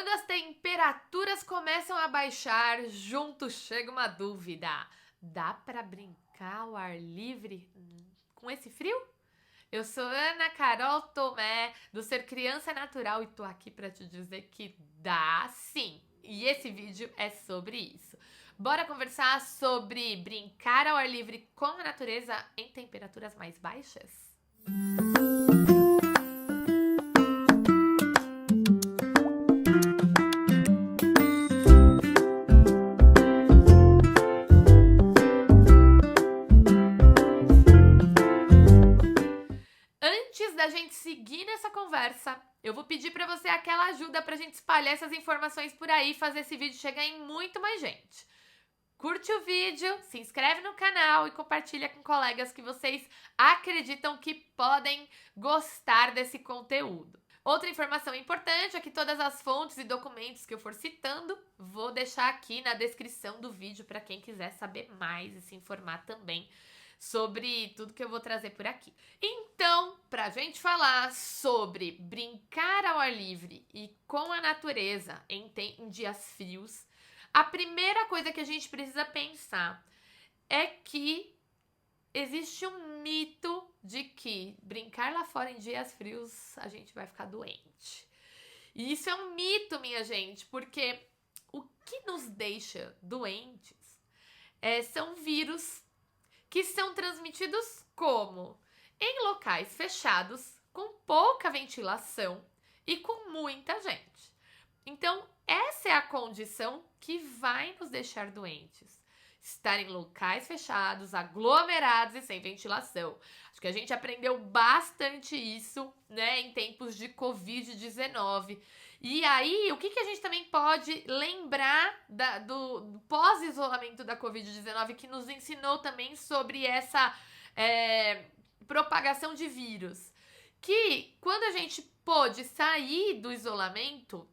Quando as temperaturas começam a baixar, junto chega uma dúvida. Dá pra brincar ao ar livre com esse frio? Eu sou Ana Carol Tomé, do Ser Criança Natural, e tô aqui pra te dizer que dá sim. E esse vídeo é sobre isso. Bora conversar sobre brincar ao ar livre com a natureza em temperaturas mais baixas? Antes da gente seguir nessa conversa, eu vou pedir para você aquela ajuda pra gente espalhar essas informações por aí e fazer esse vídeo chegar em muito mais gente. Curte o vídeo, se inscreve no canal e compartilha com colegas que vocês acreditam que podem gostar desse conteúdo. Outra informação importante é que todas as fontes e documentos que eu for citando, vou deixar aqui na descrição do vídeo para quem quiser saber mais e se informar também sobre tudo que eu vou trazer por aqui. Então, pra gente falar sobre brincar ao ar livre e com a natureza em dias frios, a primeira coisa que a gente precisa pensar é que existe um mito de que brincar lá fora em dias frios a gente vai ficar doente. E isso é um mito, minha gente, porque o que nos deixa doentes são vírus que são transmitidos como? Em locais fechados, com pouca ventilação e com muita gente. Então, essa é a condição que vai nos deixar doentes. Estar em locais fechados, aglomerados e sem ventilação. Acho que a gente aprendeu bastante isso, né, em tempos de Covid-19. E aí, o que a gente também pode lembrar do pós-isolamento da Covid-19, que nos ensinou também sobre essa propagação de vírus? Que quando a gente pôde sair do isolamento,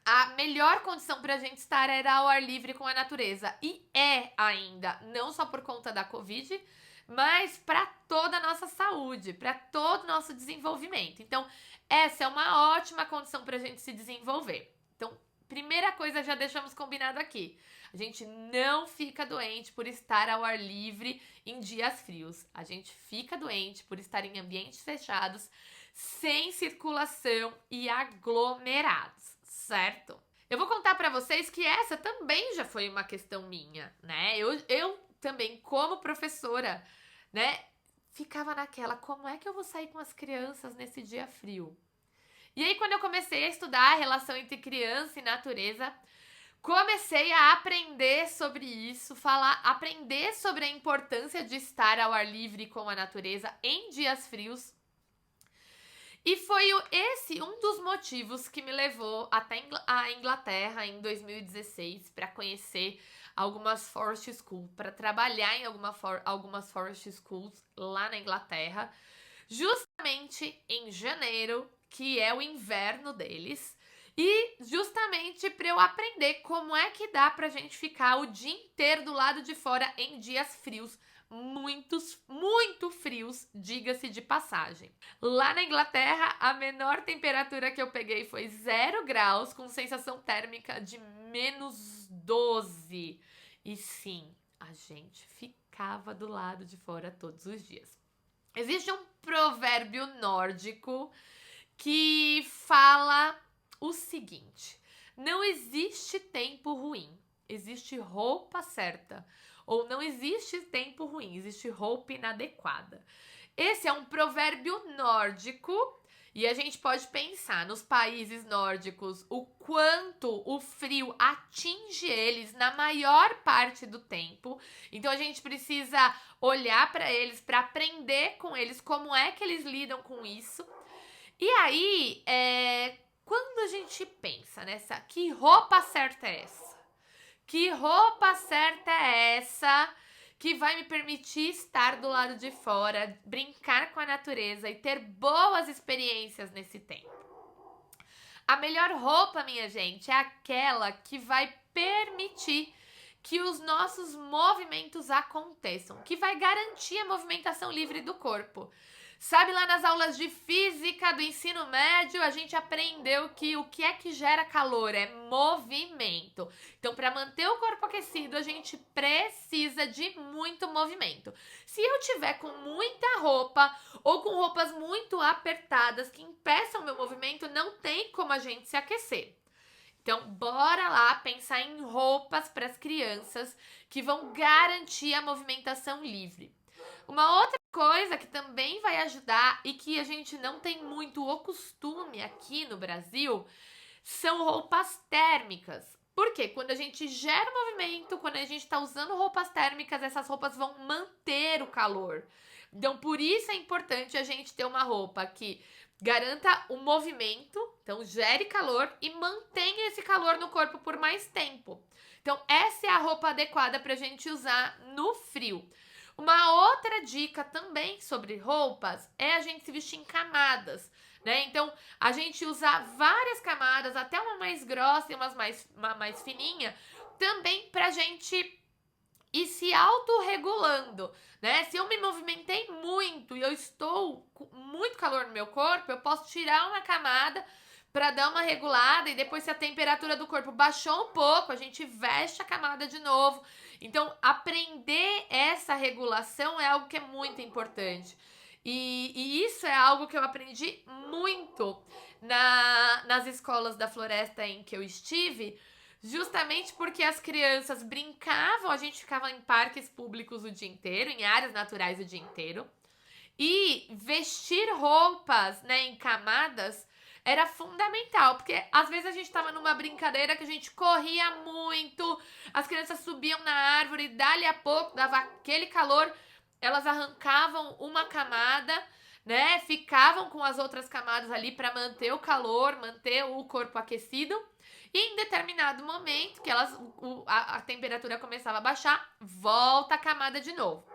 a melhor condição pra gente estar era ao ar livre com a natureza. E é ainda, não só por conta da Covid, mas para toda a nossa saúde, para todo o nosso desenvolvimento. Então, essa é uma ótima condição pra gente se desenvolver. Então, primeira coisa, já deixamos combinado aqui. A gente não fica doente por estar ao ar livre em dias frios. A gente fica doente por estar em ambientes fechados, sem circulação e aglomerados. Certo? Eu vou contar pra vocês que essa também já foi uma questão minha, né? Eu também, como professora, né, ficava naquela, como é que eu vou sair com as crianças nesse dia frio? E aí, quando eu comecei a estudar a relação entre criança e natureza, comecei a aprender sobre isso, aprender sobre a importância de estar ao ar livre com a natureza em dias frios. E foi esse um dos motivos que me levou até a Inglaterra em 2016 para conhecer algumas forest schools, para trabalhar em algumas forest schools lá na Inglaterra, justamente em janeiro, que é o inverno deles, e justamente para eu aprender como é que dá pra gente ficar o dia inteiro do lado de fora em dias frios, muito frios, diga-se de passagem. Lá na Inglaterra, a menor temperatura que eu peguei foi 0 graus, com sensação térmica de -12. E sim, a gente ficava do lado de fora todos os dias. Existe um provérbio nórdico que fala o seguinte: não existe tempo ruim, existe roupa certa. Ou não existe tempo ruim, existe roupa inadequada. Esse é um provérbio nórdico e a gente pode pensar nos países nórdicos o quanto o frio atinge eles na maior parte do tempo. Então a gente precisa olhar para eles, para aprender com eles como é que eles lidam com isso. E aí, quando a gente pensa nessa, que roupa certa é essa? Que roupa certa é essa que vai me permitir estar do lado de fora, brincar com a natureza e ter boas experiências nesse tempo? A melhor roupa, minha gente, é aquela que vai permitir que os nossos movimentos aconteçam, que vai garantir a movimentação livre do corpo. Sabe, lá nas aulas de física do ensino médio, a gente aprendeu que o que é que gera calor é movimento. Então, para manter o corpo aquecido, a gente precisa de muito movimento. Se eu tiver com muita roupa ou com roupas muito apertadas que impeçam o meu movimento, não tem como a gente se aquecer. Então, bora lá pensar em roupas para as crianças que vão garantir a movimentação livre. Uma outra coisa que também vai ajudar e que a gente não tem muito o costume aqui no Brasil são roupas térmicas. Por quê? Quando a gente gera movimento, quando a gente está usando roupas térmicas, essas roupas vão manter o calor. Então, por isso é importante a gente ter uma roupa que garanta o movimento, então gere calor e mantenha esse calor no corpo por mais tempo. Então, essa é a roupa adequada para a gente usar no frio. Uma outra dica também sobre roupas é a gente se vestir em camadas, né? Então, a gente usar várias camadas, até uma mais grossa e uma mais fininha, também pra gente ir se autorregulando, né? Se eu me movimentei muito e eu estou com muito calor no meu corpo, eu posso tirar uma camada para dar uma regulada e depois, se a temperatura do corpo baixou um pouco, a gente veste a camada de novo. Então, aprender essa regulação é algo que é muito importante. E isso é algo que eu aprendi muito nas escolas da floresta em que eu estive, justamente porque as crianças brincavam, a gente ficava em parques públicos o dia inteiro, em áreas naturais o dia inteiro. E vestir roupas, né, em camadas era fundamental, porque às vezes a gente tava numa brincadeira que a gente corria muito, as crianças subiam na árvore e dali a pouco dava aquele calor, elas arrancavam uma camada, né, ficavam com as outras camadas ali para manter o calor, manter o corpo aquecido. E em determinado momento, que a temperatura começava a baixar, volta a camada de novo.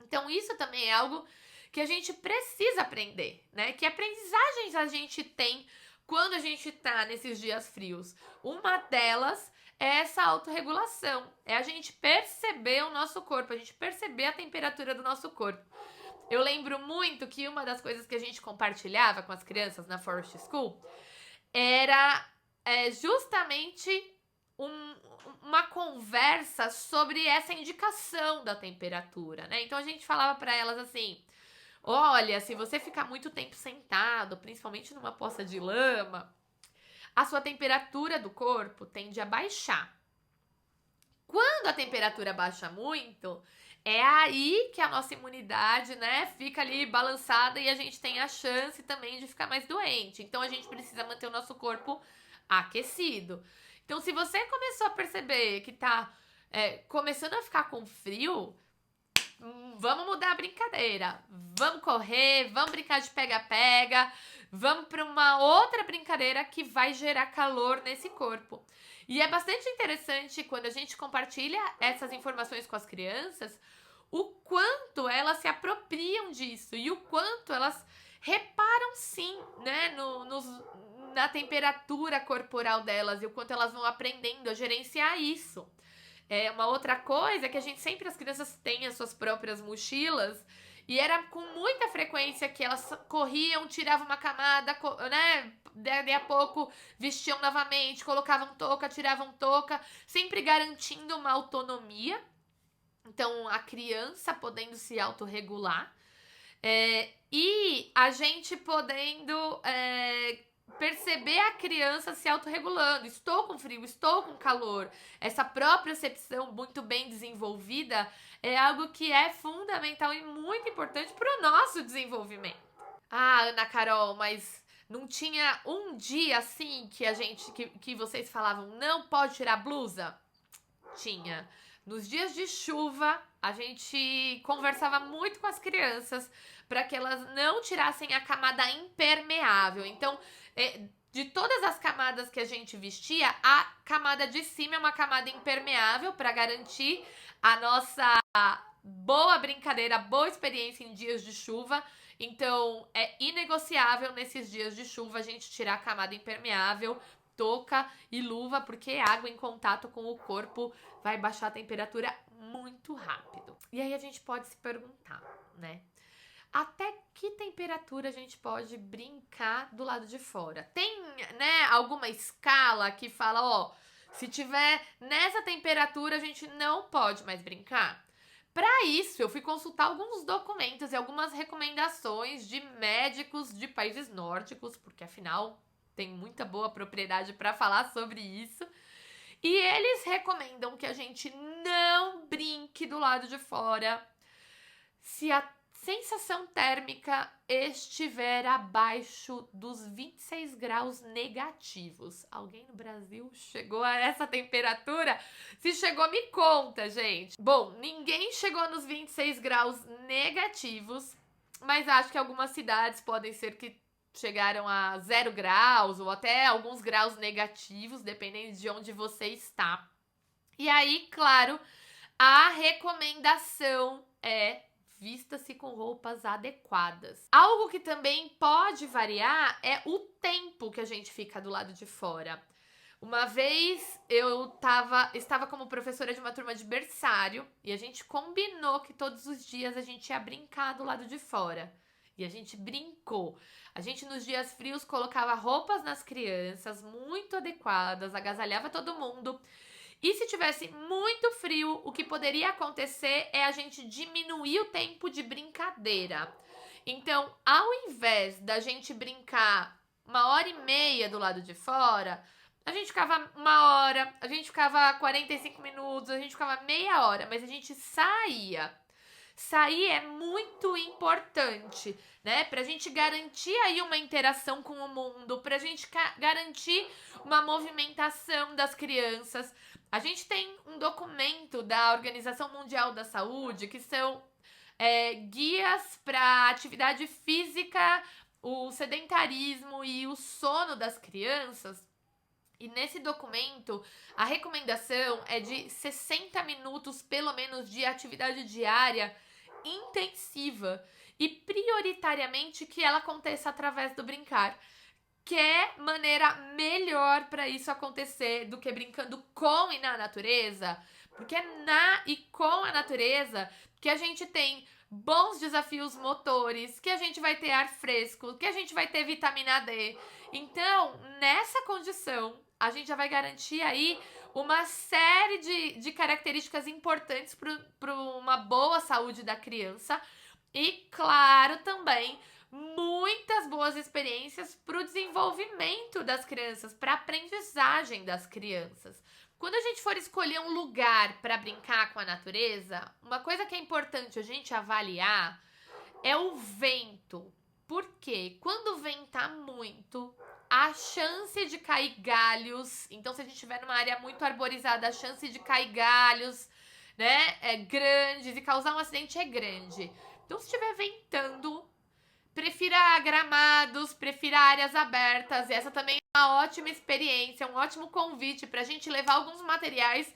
Então, isso também é algo que a gente precisa aprender, né? Que aprendizagens a gente tem quando a gente tá nesses dias frios? Uma delas é essa autorregulação, é a gente perceber o nosso corpo, a gente perceber a temperatura do nosso corpo. Eu lembro muito que uma das coisas que a gente compartilhava com as crianças na Forest School era justamente uma conversa sobre essa indicação da temperatura, né? Então a gente falava para elas assim: olha, se você ficar muito tempo sentado, principalmente numa poça de lama, a sua temperatura do corpo tende a baixar. Quando a temperatura baixa muito, é aí que a nossa imunidade, né, fica ali balançada e a gente tem a chance também de ficar mais doente. Então a gente precisa manter o nosso corpo aquecido. Então, se você começou a perceber que tá começando a ficar com frio, vamos mudar a brincadeira. Vamos correr, vamos brincar de pega-pega, vamos para uma outra brincadeira que vai gerar calor nesse corpo. E é bastante interessante quando a gente compartilha essas informações com as crianças, o quanto elas se apropriam disso e o quanto elas reparam sim, né, na temperatura corporal delas e o quanto elas vão aprendendo a gerenciar isso. Uma outra coisa é que a gente sempre, as crianças têm as suas próprias mochilas e era com muita frequência que elas corriam, tiravam uma camada, né? Daí a pouco vestiam novamente, colocavam touca, tiravam touca, sempre garantindo uma autonomia. Então, a criança podendo se autorregular e a gente podendo perceber a criança se autorregulando. Estou com frio, estou com calor. Essa propriocepção muito bem desenvolvida é algo que é fundamental e muito importante para o nosso desenvolvimento. Ah, Ana Carol, mas não tinha um dia assim que vocês falavam, não pode tirar blusa? Tinha. Nos dias de chuva, a gente conversava muito com as crianças para que elas não tirassem a camada impermeável. Então, de todas as camadas que a gente vestia, a camada de cima é uma camada impermeável para garantir a nossa boa brincadeira, boa experiência em dias de chuva. Então, é inegociável nesses dias de chuva a gente tirar a camada impermeável, touca e luva, porque água em contato com o corpo vai baixar a temperatura muito rápido. E aí a gente pode se perguntar, né? até que temperatura a gente pode brincar do lado de fora? Tem, né, alguma escala que fala, ó, se tiver nessa temperatura a gente não pode mais brincar? Para isso, eu fui consultar alguns documentos e algumas recomendações de médicos de países nórdicos, porque afinal tem muita boa propriedade para falar sobre isso. E eles recomendam que a gente não brinque do lado de fora se a sensação térmica estiver abaixo dos 26 graus negativos. Alguém no Brasil chegou a essa temperatura? Se chegou, me conta, gente. Bom, ninguém chegou nos 26 graus negativos, mas acho que algumas cidades podem ser que chegaram a 0 graus ou até alguns graus negativos, dependendo de onde você está. E aí, claro, a recomendação é vista-se com roupas adequadas. Algo que também pode variar é o tempo que a gente fica do lado de fora. Uma vez eu estava como professora de uma turma de berçário e a gente combinou que todos os dias a gente ia brincar do lado de fora. E a gente brincou. A gente, nos dias frios, colocava roupas nas crianças muito adequadas, agasalhava todo mundo. E se tivesse muito frio, o que poderia acontecer é a gente diminuir o tempo de brincadeira. Então, ao invés da gente brincar 1h30 do lado de fora, a gente ficava 1 hora, a gente ficava 45 minutos, a gente ficava meia hora, mas a gente saía. Sair é muito importante, né? Pra gente garantir aí uma interação com o mundo, pra gente garantir uma movimentação das crianças. A gente tem um documento da Organização Mundial da Saúde que são guias para atividade física, o sedentarismo e o sono das crianças. E nesse documento, a recomendação é de 60 minutos, pelo menos, de atividade diária intensiva e prioritariamente que ela aconteça através do brincar. Que maneira melhor para isso acontecer do que brincando com e na natureza? Porque é na e com a natureza que a gente tem bons desafios motores, que a gente vai ter ar fresco, que a gente vai ter vitamina D. Então, nessa condição, a gente já vai garantir aí uma série de características importantes para uma boa saúde da criança e, claro, também muitas boas experiências para o desenvolvimento das crianças, para a aprendizagem das crianças. Quando a gente for escolher um lugar para brincar com a natureza, uma coisa que é importante a gente avaliar é o vento. Porque quando venta muito, a chance de cair galhos, então se a gente estiver numa área muito arborizada, a chance de cair galhos, né, é grande, e causar um acidente é grande. Então se estiver ventando, prefira gramados, prefira áreas abertas. E essa também é uma ótima experiência, um ótimo convite para a gente levar alguns materiais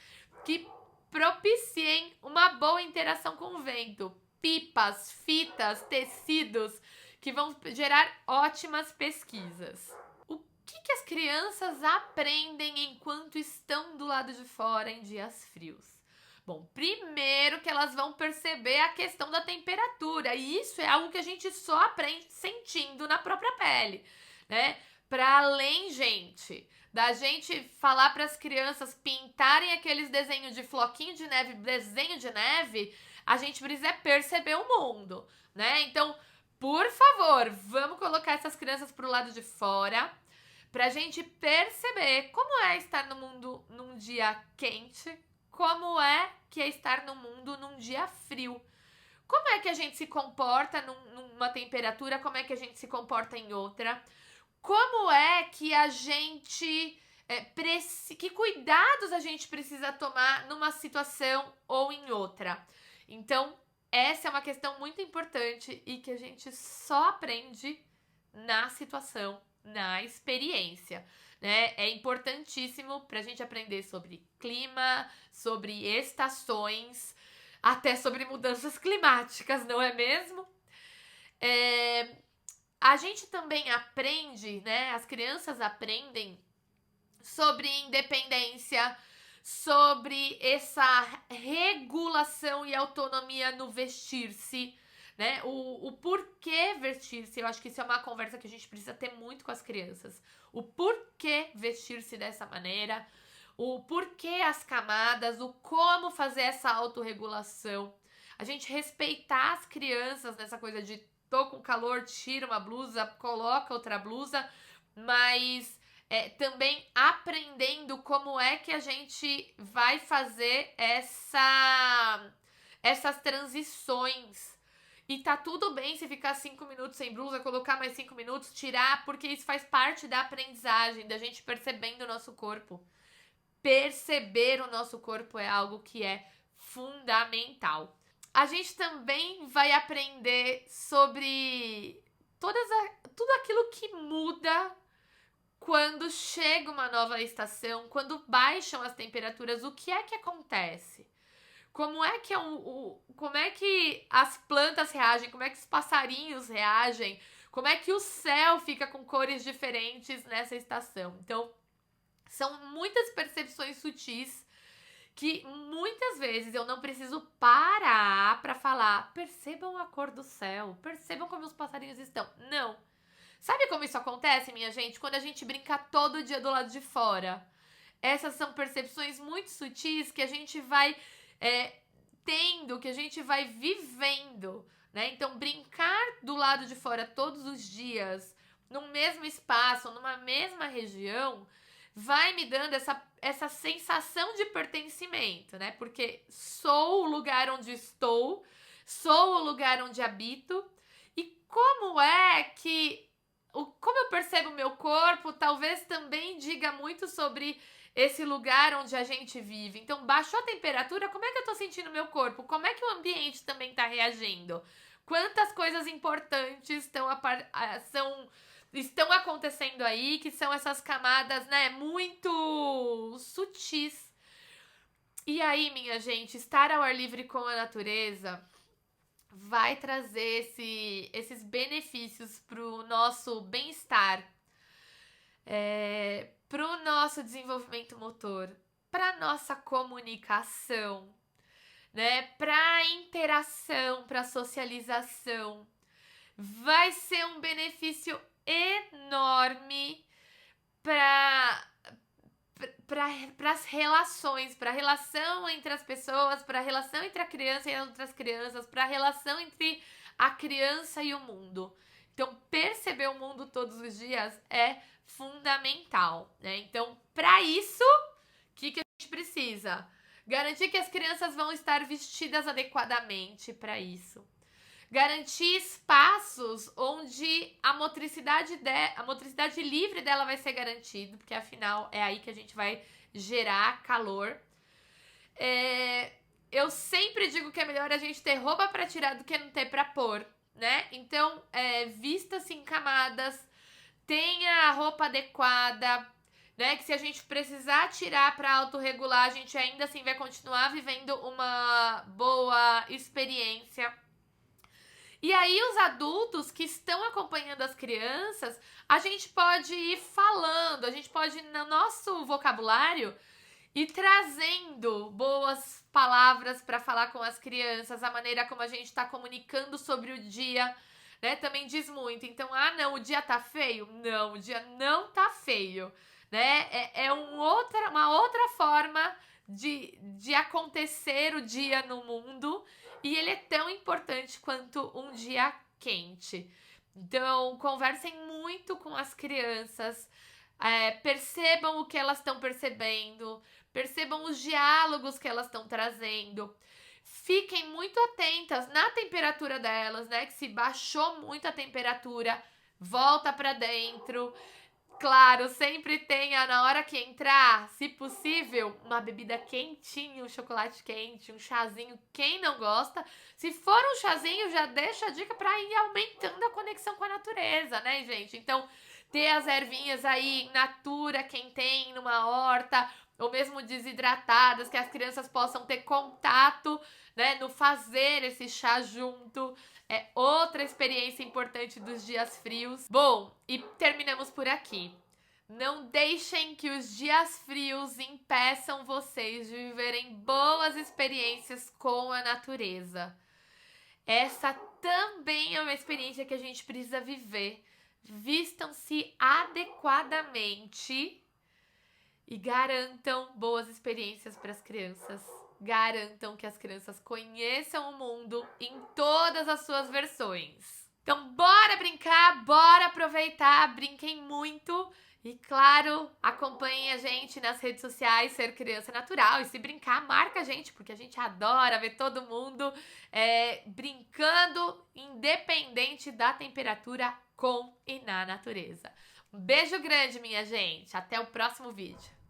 que propiciem uma boa interação com o vento. Pipas, fitas, tecidos, que vão gerar ótimas pesquisas. O que as crianças aprendem enquanto estão do lado de fora em dias frios? Bom, primeiro que elas vão perceber a questão da temperatura, e isso é algo que a gente só aprende sentindo na própria pele, né? Para além, gente, da gente falar para as crianças pintarem aqueles desenhos de floquinho de neve, desenho de neve, a gente precisa perceber o mundo, né? Então, por favor, vamos colocar essas crianças pro lado de fora, pra gente perceber como é estar no mundo num dia quente, como é que é estar no mundo num dia frio. Como é que a gente se comporta numa temperatura, como é que a gente se comporta em outra. Como é que a gente... que cuidados a gente precisa tomar numa situação ou em outra. Então, essa é uma questão muito importante e que a gente só aprende na situação, na experiência, né? É importantíssimo para a gente aprender sobre clima, sobre estações, até sobre mudanças climáticas, não é mesmo? A gente também aprende, né? As crianças aprendem sobre independência, sobre essa regulação e autonomia no vestir-se, né? O porquê vestir-se, eu acho que isso é uma conversa que a gente precisa ter muito com as crianças. O porquê vestir-se dessa maneira, o porquê as camadas, o como fazer essa autorregulação. A gente respeitar as crianças nessa coisa de tô com calor, tira uma blusa, coloca outra blusa, mas também aprendendo como é que a gente vai fazer essas transições. E tá tudo bem se ficar 5 minutos sem blusa, colocar mais 5 minutos, tirar, porque isso faz parte da aprendizagem, da gente percebendo o nosso corpo. Perceber o nosso corpo é algo que é fundamental. A gente também vai aprender sobre tudo aquilo que muda quando chega uma nova estação, quando baixam as temperaturas, o que é que acontece? Como é que como é que as plantas reagem? Como é que os passarinhos reagem? Como é que o céu fica com cores diferentes nessa estação? Então, são muitas percepções sutis que muitas vezes eu não preciso parar pra falar, percebam a cor do céu, percebam como os passarinhos estão. Não. Sabe como isso acontece, minha gente? Quando a gente brinca todo dia do lado de fora. Essas são percepções muito sutis que a gente vai tendo, que a gente vai vivendo, né? Então, brincar do lado de fora todos os dias, num mesmo espaço, numa mesma região, vai me dando essa sensação de pertencimento, né? Porque sou o lugar onde estou, sou o lugar onde habito. E como é que... Como eu percebo o meu corpo, talvez também diga muito sobre esse lugar onde a gente vive. Então, baixou a temperatura, como é que eu tô sentindo o meu corpo? Como é que o ambiente também tá reagindo? Quantas coisas importantes estão acontecendo aí, que são essas camadas, né, muito sutis. E aí, minha gente, estar ao ar livre com a natureza vai trazer esses benefícios pro nosso bem-estar, pro nosso desenvolvimento motor, pra nossa comunicação, né, pra interação, pra socialização. Vai ser um benefício enorme para as relações, para a relação entre as pessoas, para a relação entre a criança e as outras crianças, para a relação entre a criança e o mundo. Então, perceber o mundo todos os dias é fundamental, né? Então, para isso, o que a gente precisa? Garantir que as crianças vão estar vestidas adequadamente para isso. Garantir espaços onde a motricidade livre dela vai ser garantida, porque afinal é aí que a gente vai gerar calor. Eu sempre digo que é melhor a gente ter roupa para tirar do que não ter para pôr, né? Então, vista-se em camadas, tenha a roupa adequada, né? Que se a gente precisar tirar para autorregular, a gente ainda assim vai continuar vivendo uma boa experiência. E aí, os adultos que estão acompanhando as crianças, a gente pode ir falando, a gente pode, no nosso vocabulário, ir trazendo boas palavras para falar com as crianças, a maneira como a gente está comunicando sobre o dia, né? Também diz muito. Então, não, o dia tá feio? Não, o dia não tá feio, né? Uma outra forma de acontecer o dia no mundo. E ele é tão importante quanto um dia quente. Então, conversem muito com as crianças, percebam o que elas estão percebendo, percebam os diálogos que elas estão trazendo. Fiquem muito atentas na temperatura delas, né? Que se baixou muito a temperatura, volta para dentro. Claro, sempre tenha, na hora que entrar, se possível, uma bebida quentinha, um chocolate quente, um chazinho, quem não gosta. Se for um chazinho, já deixa a dica para ir aumentando a conexão com a natureza, né, gente? Então, ter as ervinhas aí, in natura, quem tem, numa horta, ou mesmo desidratadas, que as crianças possam ter contato, né, no fazer esse chá junto. É outra experiência importante dos dias frios. Bom, e terminamos por aqui. Não deixem que os dias frios impeçam vocês de viverem boas experiências com a natureza. essa também é uma experiência que a gente precisa viver. Vistam-se adequadamente e garantam boas experiências para as crianças. Garantam que as crianças conheçam o mundo em todas as suas versões. Então, bora brincar, bora aproveitar, brinquem muito. E claro, acompanhem a gente nas redes sociais, Ser Criança Natural. E se brincar, marca a gente, porque a gente adora ver todo mundo brincando, independente da temperatura, com e na natureza. Um beijo grande, minha gente. Até o próximo vídeo.